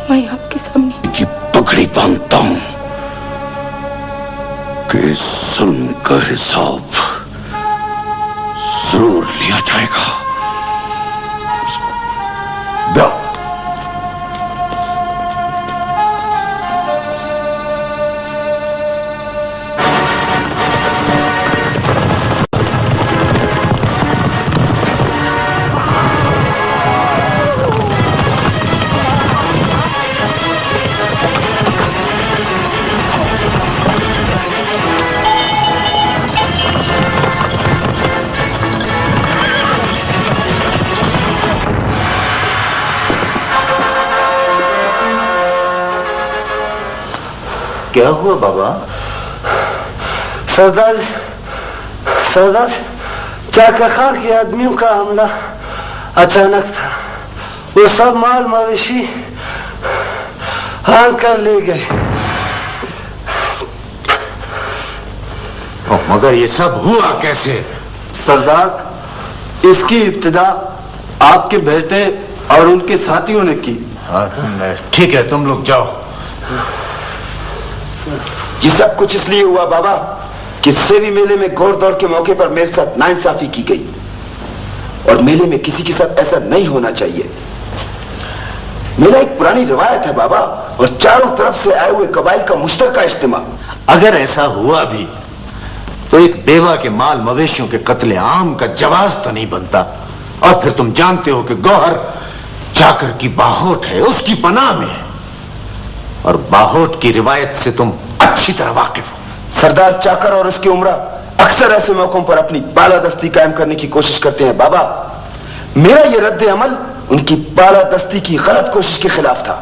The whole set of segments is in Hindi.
मैं आपके सामने कि पगड़ी बांधता हूं कि जुल्म का हिसाब जरूर लिया जाएगा। क्या हुआ बाबा? सरदार चाका खान के आदमियों का हमला अचानक था। वो सब माल मवेशी हान कर ले गए। मगर ये सब हुआ कैसे? सरदार, इसकी इब्तिदा आपके बेटे और उनके साथियों ने की। ठीक है, तुम लोग जाओ। ये सब कुछ इसलिए हुआ बाबा कि सेवी मेले में घोड़ दौड़ के मौके पर मेरे साथ नाइंसाफी की गई और मेले में किसी के साथ ऐसा नहीं होना चाहिए। मेरा एक पुरानी रिवायत है बाबा, और चारों तरफ से आए हुए कबाइल का मुश्तरका इज्तिमा। अगर ऐसा हुआ भी तो एक बेवा के माल मवेशियों के कत्ले आम का जवाज तो नहीं बनता। और फिर तुम जानते हो कि गौहर चाकर की बाहोट है, उसकी पनाह में है, और बाहोट की रिवायत से तुम अच्छी तरह वाकिफ हो। सरदार चाकर और उसकी उम्रा अक्सर ऐसे मौकों पर अपनी बालादस्ती कायम करने की कोशिश करते हैं बाबा। मेरा यह रद्द अमल उनकी बालादस्ती की गलत कोशिश के खिलाफ था।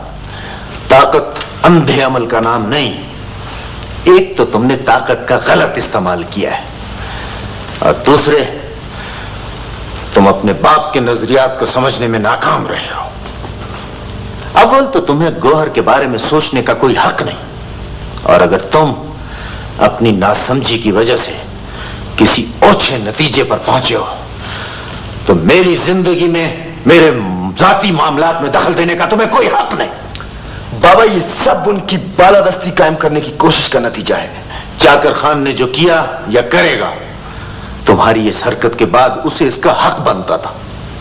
ताकत अंधे अमल का नाम नहीं। एक तो तुमने ताकत का गलत इस्तेमाल किया है, और दूसरे तुम अपने बाप के नजरियात को समझने में नाकाम रहे हो। अव्वल तो तुम्हें गौहर के बारे में सोचने का कोई हक नहीं, और अगर तुम अपनी नासमझी की वजह से किसी ओछे नतीजे पर पहुंचे हो तो मेरी जिंदगी में मेरे जाती मामलात में दखल देने का तुम्हें कोई हक नहीं। बाबा, ये सब उनकी बालादस्ती कायम करने की कोशिश का नतीजा है। चाकर खान ने जो किया या करेगा, तुम्हारी इस हरकत के बाद उसे इसका हक बनता था।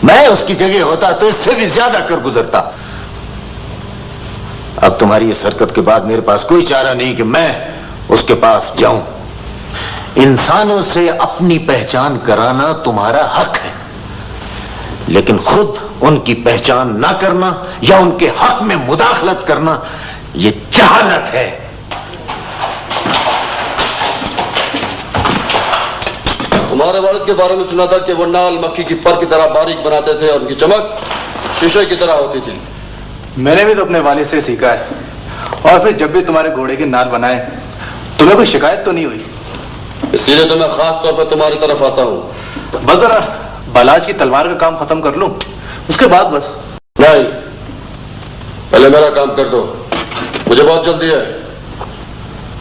मैं उसकी जगह होता तो इससे भी ज्यादा कर गुजरता। अब तुम्हारी इस हरकत के बाद मेरे पास कोई चारा नहीं कि मैं उसके पास जाऊं। इंसानों से अपनी पहचान कराना तुम्हारा हक है, लेकिन खुद उनकी पहचान ना करना या उनके हक में मुदाखलत करना यह जहालत है। तुम्हारे वालिद के बारे में सुना था कि वो नाल मक्खी की पर की तरह बारीक बनाते थे और उनकी चमक शीशे की तरह होती थी। मैंने भी तो अपने वालिद से सीखा है, और फिर जब भी तुम्हारे घोड़े की नाल बनाए तुम्हें कोई शिकायत तो नहीं हुई। इसीलिए तो मैं खास तौर पर तुम्हारी तरफ आता हूँ। बस जरा बालाज की तलवार का काम खत्म कर लूं, उसके बाद बस। नहीं, पहले मेरा काम कर दो, मुझे बहुत जल्दी है।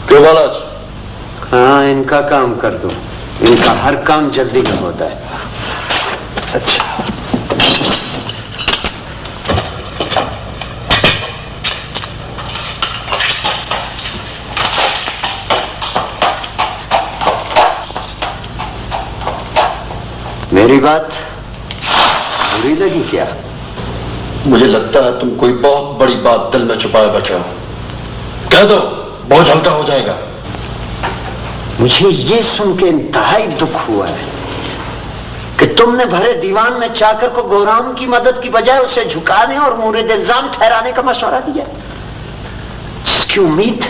क्यों बालाज? हाँ, इनका काम कर दो। इनका हर काम जल्दी का होता है। अच्छा, मेरी बात बुरी लगी क्या? मुझे लगता है तुम कोई बहुत बड़ी बात दिल में छुपाए बैठे हो। कह दो, बोझ हल्का हो जाएगा। मुझे ये सुन के इंतहाई दुख हुआ है कि तुमने भरे दीवान में चाकर को गोराम की मदद की बजाय उसे झुकाने और मुरीद इल्जाम ठहराने का मशवरा दिया, जिसकी उम्मीद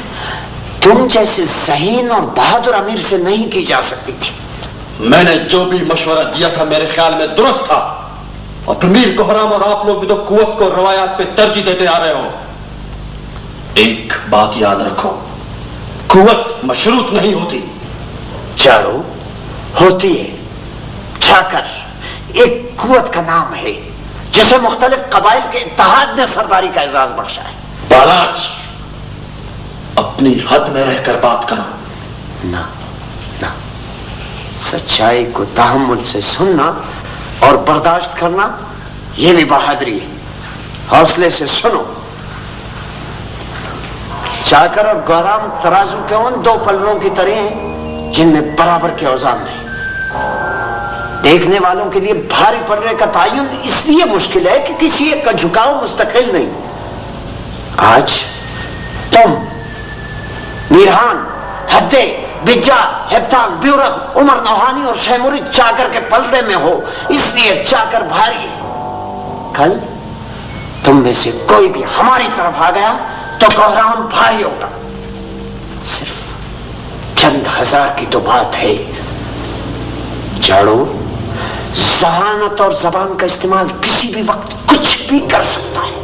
तुम जैसे ज़हीन और बहादुर अमीर से नहीं की जा सकती थी। मैंने जो भी मशवरा दिया था मेरे ख्याल में दुरुस्त था, और फिर मीर कोहराम और आप लोग भी तो कुव्वत को रवायात पे तरजीह देते आ रहे हो। एक बात याद रखो, कुव्वत मशरूत नहीं होती। चारो होती है। चाकर एक कुव्वत का नाम है जिसे मुख्तलिफ कबाइल के इत्तेहाद ने सरदारी का एजाज बख्शा है। बालाज, अपनी हद में रहकर बात करो। ना, सच्चाई को तहम्मुल से सुनना और बर्दाश्त करना यह भी बहादुरी है। हौसले से सुनो चाकर और गौराम तराजू के उन दो पल्लों की तरह हैं जिनमें बराबर के औजार नहीं। देखने वालों के लिए भारी पल्ले का तयन इसलिए मुश्किल है कि किसी एक का झुकाव मुस्तकिल नहीं। आज तुम मीरहान, हद्दे, बिज्जा, हेप्तान, ब्यूरख, उमर नौहानी और शैमुरी चाकर के पलड़े में हो, इसलिए चाकर भारी है। कल तुम में से कोई भी हमारी तरफ आ गया तो कोहराम भारी होगा। सिर्फ चंद हजार की तो बात है। जाड़ो जहानत और जबान का इस्तेमाल किसी भी वक्त कुछ भी कर सकता है।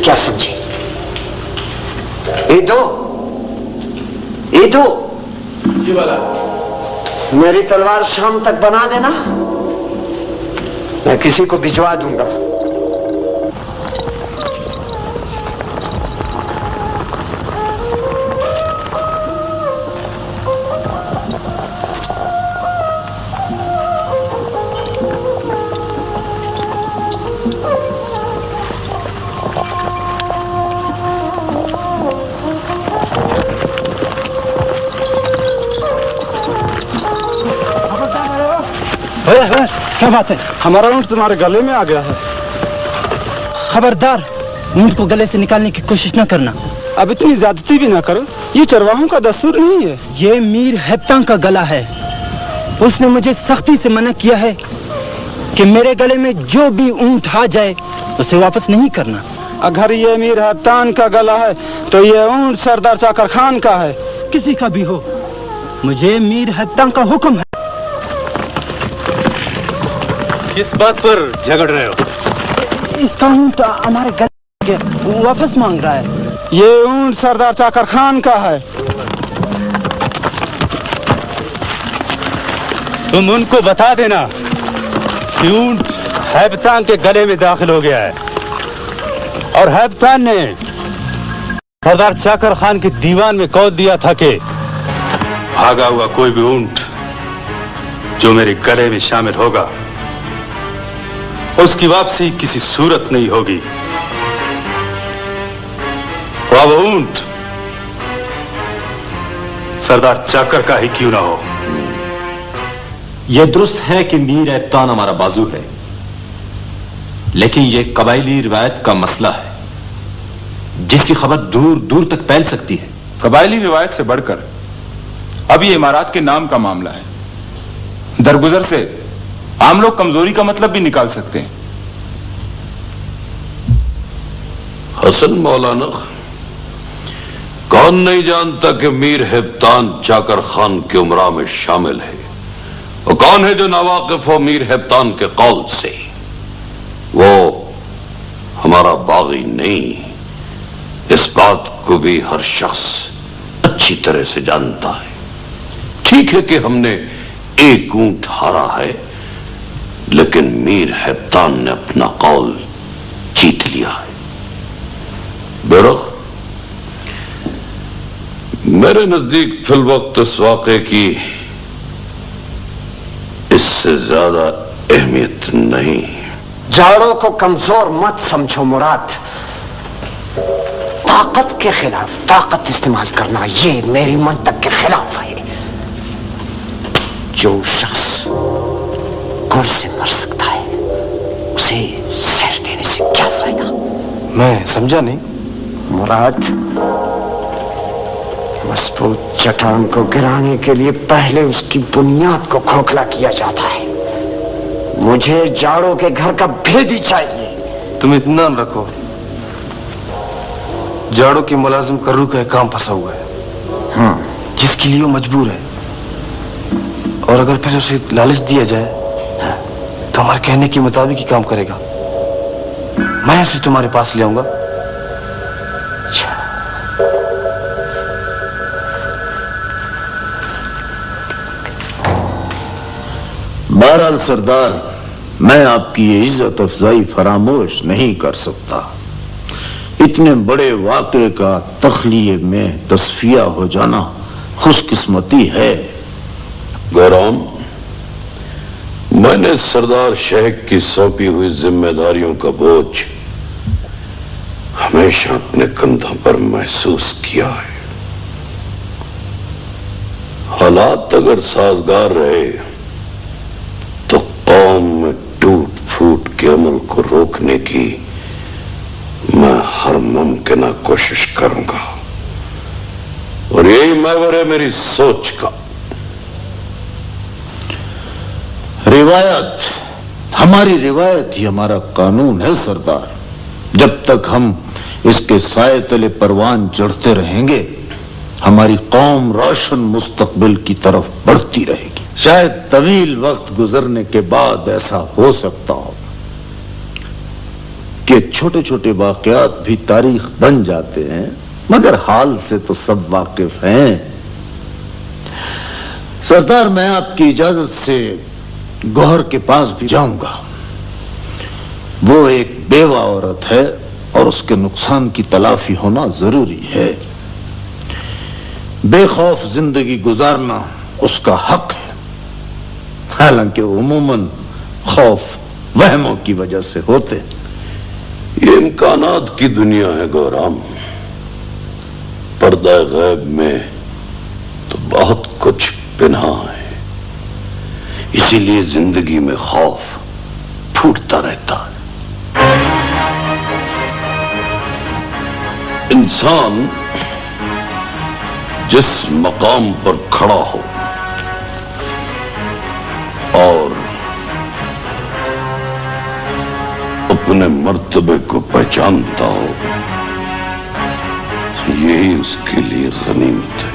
क्या समझे? ईदो जी वाला। मेरी तलवार शाम तक बना देना, मैं किसी को भिजवा दूंगा। क्या बात है? हमारा ऊंट तुम्हारे गले में आ गया है। खबरदार, ऊंट को गले से निकालने की कोशिश न करना। अब इतनी ज्यादती भी ना करो, ये चरवाहों का दस्तूर नहीं है। ये मीर हेप्तान का गला है। उसने मुझे सख्ती से मना किया है कि मेरे गले में जो भी ऊंट आ जाए उसे वापस नहीं करना। अगर ये मीर हेप्तान का गला है तो ये ऊंट सरदार चाकर खान का है। किसी का भी हो, मुझे मीर हेप्तान का हुक्म है। किस बात पर झगड़ रहे हो? इसका ऊंट हमारे गले के वापस मांग रहा है। ये ऊंट सरदार चाकर खान का है। तुम उनको बता देना कि ऊंट हेप्तान के गले में दाखिल हो गया है और हेप्तान ने सरदार चाकर खान के दीवान में कौल दिया था कि भागा हुआ कोई भी ऊंट जो मेरे गले में शामिल होगा उसकी वापसी किसी सूरत नहीं होगी। वो ऊंट सरदार चाकर का ही क्यों ना हो। यह दुरुस्त है कि मीर हेप्तान हमारा बाजू है, लेकिन यह कबायली रिवायत का मसला है जिसकी खबर दूर दूर तक फैल सकती है। कबायली रिवायत से बढ़कर अब ये इमारात के नाम का मामला है। दरगुजर से आम लोग कमजोरी का मतलब भी निकाल सकते हैं। हसन मौलाना, कौन नहीं जानता कि मीर हेप्तान चाकर खान के उमरा में शामिल है, और कौन है जो नावाकिफ हो मीर हेप्तान के कौल से। वो हमारा बागी नहीं, इस बात को भी हर शख्स अच्छी तरह से जानता है। ठीक है कि हमने एक ऊंट हारा है, लेकिन मीर हेप्तान ने अपना कौल जीत लिया है। बेरख, मेरे नजदीक फिल वक्त इस वाक़े की इससे ज्यादा अहमियत नहीं। जाड़ों को कमजोर मत समझो मुराद। ताकत के खिलाफ ताकत इस्तेमाल करना ये मेरी मंतक के खिलाफ है। जो शख्स गुर से मर सकता है उसे जहर देने से क्या फायदा? मैं समझा नहीं। मुराद, मजबूत चट्टान को गिराने के लिए पहले उसकी बुनियाद को खोखला किया जाता है। मुझे जाड़ों के घर का भेद ही चाहिए। तुम इत्मीनान रखो, जाड़ों के मुलाजिम कर्रू का एक काम फंसा हुआ है जिसके लिए वो मजबूर है, और अगर फिर उसे लालच दिया जाए तो हमारे कहने के मुताबिक ही काम करेगा। मैं उसे तुम्हारे पास ले आऊंगा। बहरहाल सरदार, मैं आपकी ये इज्जत अफजाई फरामोश नहीं कर सकता। इतने बड़े वाक़े का तखलिये में तस्फिया हो जाना खुशकिस्मती है। गौराम, मैंने सरदार शेख की सौंपी हुई जिम्मेदारियों का बोझ हमेशा हमेशा अपने कंधों पर महसूस किया है। हालात अगर साजगार रहे तो कौम में टूट फूट के अमल को रोकने की मैं हर मुमकिन कोशिश करूंगा, और यही महवर है मेरी सोच का। रिवायत, हमारी रिवायत ही हमारा कानून है सरदार। जब तक हम इसके साए तले परवान चढ़ते रहेंगे, हमारी कौम रोशन मुस्तकबिल की तरफ बढ़ती रहेगी। शायद तवील वक्त गुजरने के बाद ऐसा हो सकता हो कि छोटे छोटे वाकयात भी तारीख बन जाते हैं, मगर हाल से तो सब वाकिफ हैं। सरदार, मैं आपकी इजाजत से गौहर के पास भी जाऊंगा। वो एक बेवा औरत है और उसके नुकसान की तलाफी होना जरूरी है। बेखौफ जिंदगी गुजारना उसका हक है, हालांकि उमूमन खौफ वहमों की वजह से होते। ये इम्कानात की दुनिया है गौराम। पर्दा गैब में तो बहुत कुछ पिन्हा है, इसीलिए जिंदगी में खौफ फूटता रहता है। इंसान जिस मकाम पर खड़ा हो और अपने मर्तबे को पहचानता हो, यही उसके लिए गनीमत है।